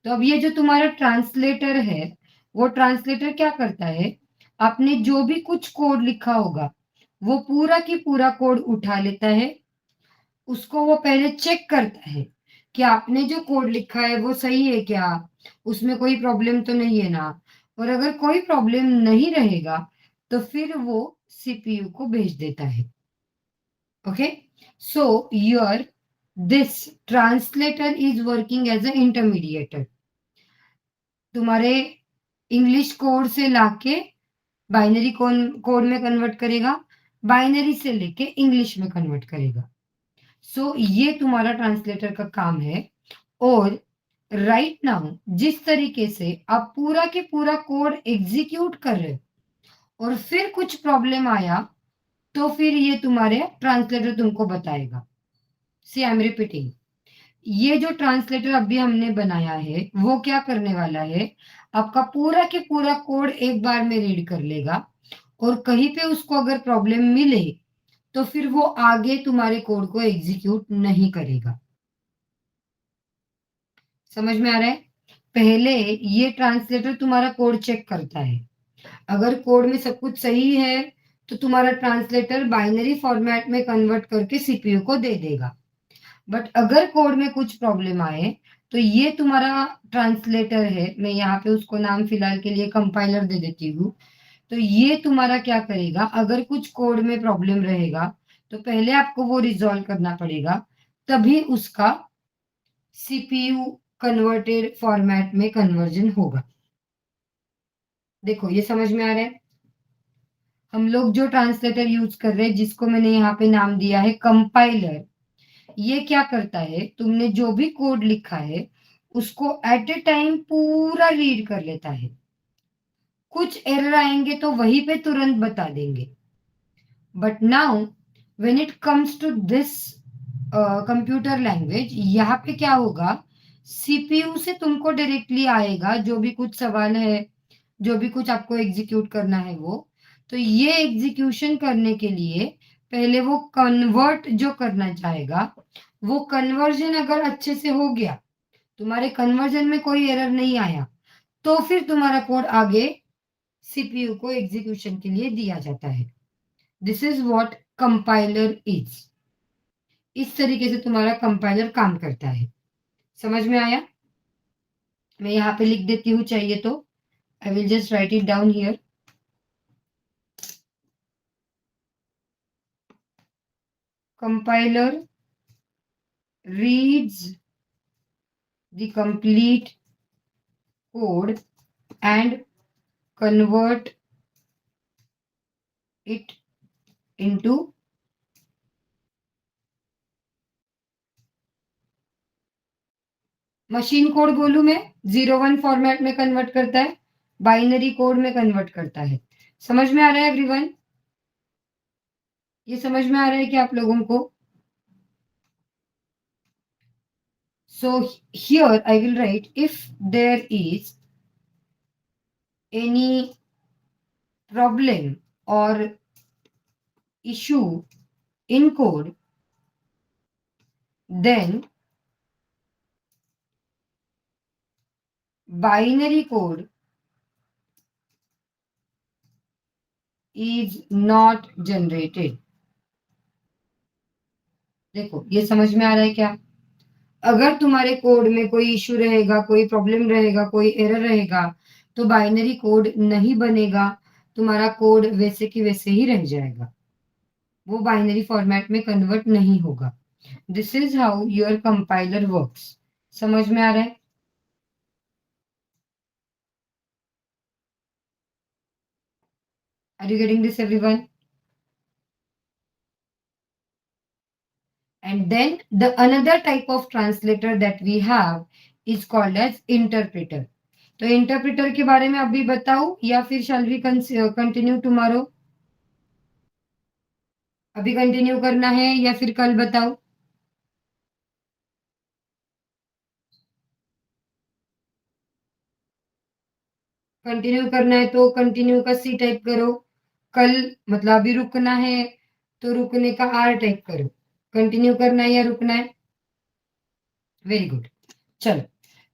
तो अब ये जो तुम्हारा ट्रांसलेटर है, वो ट्रांसलेटर क्या करता है? आपने जो भी कुछ कोड लिखा होगा वो पूरा की पूरा कोड उठा लेता है, उसको वो पहले चेक करता है कि आपने जो कोड लिखा है वो सही है क्या, उसमें कोई प्रॉब्लम तो नहीं है ना, और अगर कोई प्रॉब्लम नहीं रहेगा तो फिर वो सीपीयू को भेज देता है। Okay, so your this translator is working as a intermediator. तुम्हारे इंग्लिश कोड से लाके बाइनरी कोड में कन्वर्ट करेगा, बाइनरी से लेके इंग्लिश में कन्वर्ट करेगा। सो ये तुम्हारा ट्रांसलेटर का काम है। और राइट नाउ जिस तरीके से आप पूरा के पूरा कोड एग्जीक्यूट कर रहे हो और फिर कुछ प्रॉब्लम आया, तो फिर ये तुम्हारे ट्रांसलेटर तुमको बताएगा। सी आई एम रिपीटिंग, ये जो ट्रांसलेटर अभी हमने बनाया है वो क्या करने वाला है? आपका पूरा के पूरा कोड एक बार में रीड कर लेगा, और कहीं पे उसको अगर प्रॉब्लम मिले तो फिर वो आगे तुम्हारे कोड को एग्जीक्यूट नहीं करेगा। समझ में आ रहा है? पहले ये ट्रांसलेटर तुम्हारा कोड चेक करता है। अगर कोड में सब कुछ सही है तो तुम्हारा ट्रांसलेटर बाइनरी फॉर्मेट में कन्वर्ट करके सीपीयू को दे देगा। बट अगर कोड में कुछ प्रॉब्लम आए तो ये तुम्हारा ट्रांसलेटर है, मैं यहाँ पे उसको नाम फिलहाल के लिए कंपाइलर दे देती हूँ। तो ये तुम्हारा क्या करेगा? अगर कुछ कोड में प्रॉब्लम रहेगा तो पहले आपको वो रिजॉल्व करना पड़ेगा, तभी उसका सीपीयू कन्वर्टेड फॉर्मेट में कन्वर्जन होगा। देखो ये समझ में आ रहा है। हम लोग जो ट्रांसलेटर यूज कर रहे हैं, जिसको मैंने यहाँ पे नाम दिया है कंपाइलर, ये क्या करता है, तुमने जो भी कोड लिखा है उसको एट ए टाइम पूरा रीड कर लेता है। कुछ एरर आएंगे तो वहीं पे तुरंत बता देंगे। But now when it comes to this computer language, यहाँ पे क्या होगा, सीपीयू से तुमको डायरेक्टली आएगा जो भी कुछ सवाल है, जो भी कुछ आपको एग्जीक्यूट करना है वो। तो ये एग्जीक्यूशन करने के लिए पहले वो कन्वर्ट जो करना चाहेगा, वो कन्वर्जन अगर अच्छे से हो गया, तुम्हारे कन्वर्जन में कोई एरर नहीं आया, तो फिर तुम्हारा कोड आगे सीपीयू को एग्जीक्यूशन के लिए दिया जाता है। This is what compiler is. इस तरीके से तुम्हारा कंपाइलर काम करता है। समझ में आया? मैं यहाँ पे लिख देती हूँ चाहिए तो। I will just right it down here. Compiler reads the complete code and convert it into machine code. बोलूं मैं, 01 फॉर्मेट में कन्वर्ट करता है, बाइनरी कोड में कन्वर्ट करता है। समझ में आ रहा है एवरीवन? ये समझ में आ रहा है कि आप लोगों को? So here I will write, if there is any problem or issue in code, then binary code is not generated। देखो ये समझ में आ रहा है क्या? अगर तुम्हारे कोड में कोई इश्यू रहेगा, कोई प्रॉब्लम रहेगा, कोई एरर रहेगा, तो बाइनरी कोड नहीं बनेगा, तुम्हारा कोड वैसे की वैसे ही रह जाएगा, वो बाइनरी फॉर्मेट में कन्वर्ट नहीं होगा। This is how your compiler works. समझ में आ रहा है? Are you getting this everyone? And then the another type of translator that we have is called as interpreter। तो इंटरप्रेटर के बारे में अभी बताऊं या फिर शैल वी कंटिन्यू टुमारो? अभी कंटिन्यू करना है या फिर कल बताओ? कंटिन्यू करना है तो कंटिन्यू का सी टाइप करो। कल मतलब अभी रुकना है तो रुकने का आर टाइप करो। कंटिन्यू करना है या रुकना है? Very good. चलो,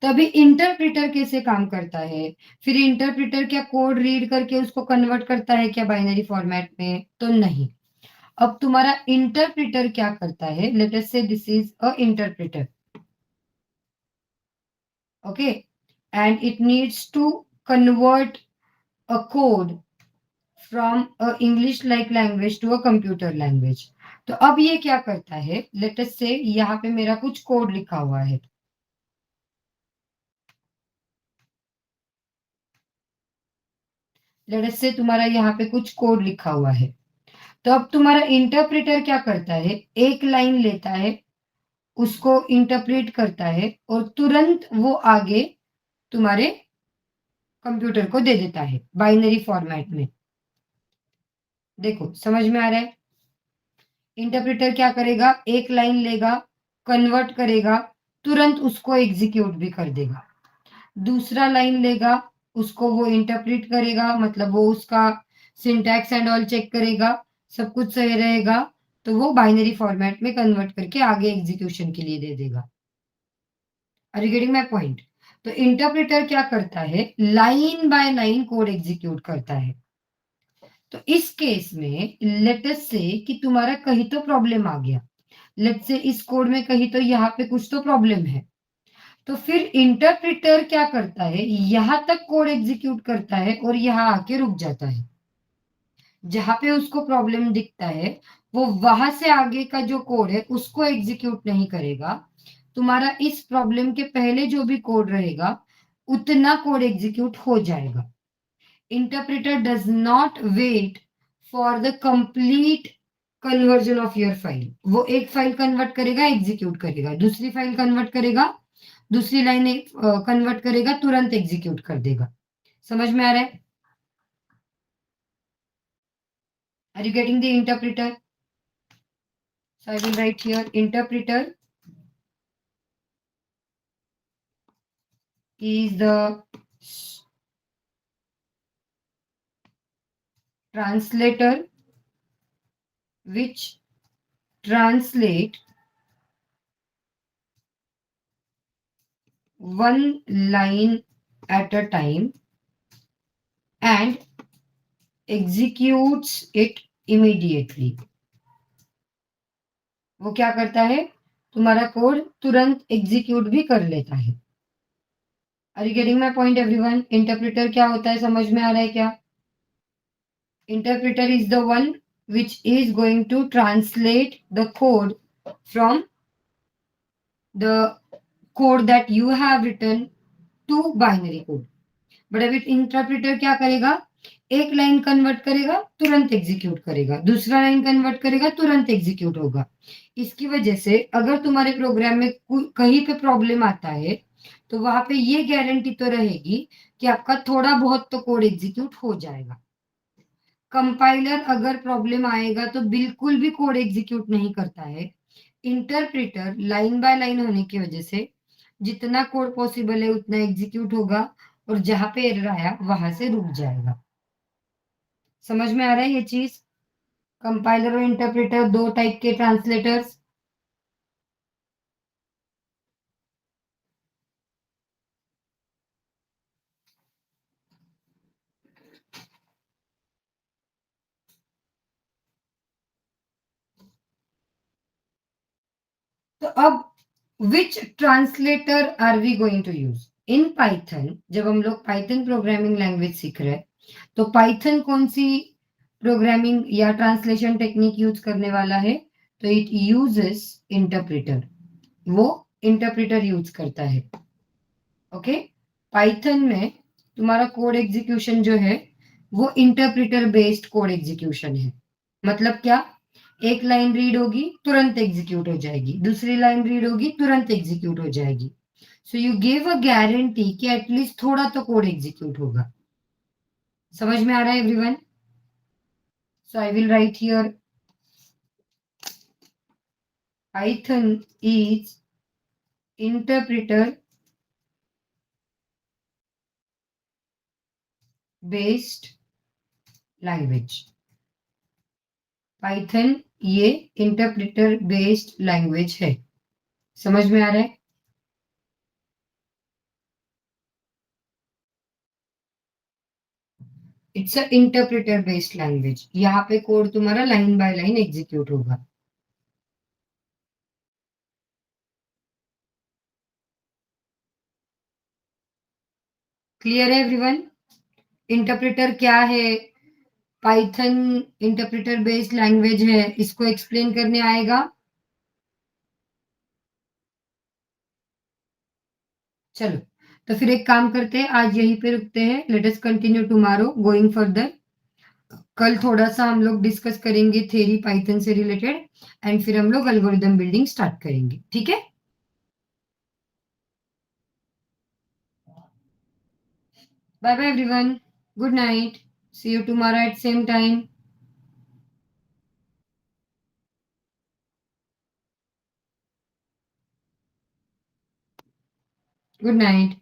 तो अभी इंटरप्रेटर कैसे काम करता है? फिर इंटरप्रेटर क्या कोड रीड करके उसको कन्वर्ट करता है क्या बाइनरी फॉर्मेट में? तो नहीं। अब तुम्हारा इंटरप्रेटर क्या करता है? Let us say this is a interpreter, okay, and it needs to convert a code from a English like language to a computer language। तो अब ये क्या करता है? लेट अस से यहाँ पे मेरा कुछ कोड लिखा हुआ है, लेट अस से तुम्हारा यहाँ पे कुछ कोड लिखा हुआ है। तो अब तुम्हारा इंटरप्रेटर क्या करता है? एक लाइन लेता है, उसको इंटरप्रेट करता है और तुरंत वो आगे तुम्हारे कंप्यूटर को दे देता है बाइनरी फॉर्मेट में। देखो समझ में आ रहा है? इंटरप्रेटर क्या करेगा? एक लाइन लेगा, कन्वर्ट करेगा, तुरंत उसको एग्जीक्यूट भी कर देगा। दूसरा लाइन लेगा, उसको वो इंटरप्रेट करेगा, मतलब वो उसका सिंटैक्स एंड ऑल चेक करेगा, सब कुछ सही रहेगा तो वो बाइनरी फॉर्मेट में कन्वर्ट करके आगे एग्जीक्यूशन के लिए दे देगा। Are you getting my point? तो इंटरप्रेटर क्या करता है? Line by line code execute करता है। तो इस केस में लेट अस से कि तुम्हारा कहीं तो प्रॉब्लम आ गया, लेट से इस कोड में कहीं तो यहाँ पे कुछ तो प्रॉब्लम है, तो फिर इंटरप्रेटर क्या करता है? यहां तक कोड एग्जीक्यूट करता है और यहाँ आके रुक जाता है। जहां पे उसको प्रॉब्लम दिखता है वो वहां से आगे का जो कोड है उसको एग्जीक्यूट नहीं करेगा। तुम्हारा इस प्रॉब्लम के पहले जो भी कोड रहेगा उतना कोड एग्जीक्यूट हो जाएगा। interpreter does not wait for the complete conversion of your file. वो एक फाइल कन्वर्ट करेगा, एग्जीक्यूट करेगा, दूसरी फाइल कन्वर्ट करेगा, दूसरी लाइन कन्वर्ट करेगा, तुरंत एग्जीक्यूट कर देगा. समझ में आ रहा है? Are you getting the interpreter? So I will write here interpreter is the translator which translate one line at a time and executes it immediately. वो क्या करता है? तुम्हारा कोड तुरंत एग्जीक्यूट भी कर लेता है. Are you getting my point everyone? Interpreter क्या होता है, समझ में आ रहा है क्या? Interpreter is the one which is going to translate the code from the code that you have written to binary code. But अभी इंटरप्रेटर क्या करेगा? एक लाइन कन्वर्ट करेगा, तुरंत एग्जीक्यूट करेगा, दूसरा लाइन कन्वर्ट करेगा, तुरंत एग्जीक्यूट होगा. इसकी वजह से अगर तुम्हारे प्रोग्राम में कहीं पे प्रॉब्लम आता है तो वहां पे ये गारंटी तो रहेगी कि आपका थोड़ा बहुत तो कोड एग्जीक्यूट हो जाएगा. कंपाइलर अगर प्रॉब्लम आएगा तो बिल्कुल भी कोड एग्जीक्यूट नहीं करता है. इंटरप्रेटर लाइन बाय लाइन होने की वजह से जितना कोड पॉसिबल है उतना एग्जीक्यूट होगा और जहां पे एरर आया वहां से रुक जाएगा. समझ में आ रहा है ये चीज? कंपाइलर और इंटरप्रेटर दो टाइप के ट्रांसलेटर्स. तो अब which translator are we going to use in Python? जब हम लोग पाइथन प्रोग्रामिंग लैंग्वेज सीख रहे हैं तो पाइथन कौन सी प्रोग्रामिंग या ट्रांसलेशन टेक्निक यूज करने वाला है? तो इट यूजेस इंटरप्रेटर. वो इंटरप्रेटर यूज करता है. ओके. पाइथन में तुम्हारा कोड एग्जीक्यूशन जो है वो इंटरप्रेटर बेस्ड कोड एग्जीक्यूशन है. मतलब क्या? एक लाइन रीड होगी, तुरंत एग्जीक्यूट हो जाएगी, दूसरी लाइन रीड होगी, तुरंत एग्जीक्यूट हो जाएगी. So you give a guarantee कि एटलीस्ट थोड़ा तो कोड एग्जीक्यूट होगा. समझ में आ रहा है everyone? So I will write here Python is interpreter based language. Python ये इंटरप्रेटर बेस्ड लैंग्वेज है. समझ में आ रहा है? It's a interpreter based language. यहाँ पे कोड तुम्हारा लाइन बाय लाइन एग्जीक्यूट होगा. क्लियर है एवरीवन? इंटरप्रेटर क्या है? पाइथन इंटरप्रेटर बेस्ड लैंग्वेज है. इसको एक्सप्लेन करने आएगा? चलो तो फिर एक काम करते हैं, आज यहीं पे रुकते हैं. Let us continue tomorrow going further. कल थोड़ा सा हम लोग डिस्कस करेंगे थ्योरी पाइथन से रिलेटेड एंड फिर हम लोग एल्गोरिदम बिल्डिंग स्टार्ट करेंगे. ठीक है? Bye bye everyone. Good night. See you tomorrow at same time. Good night.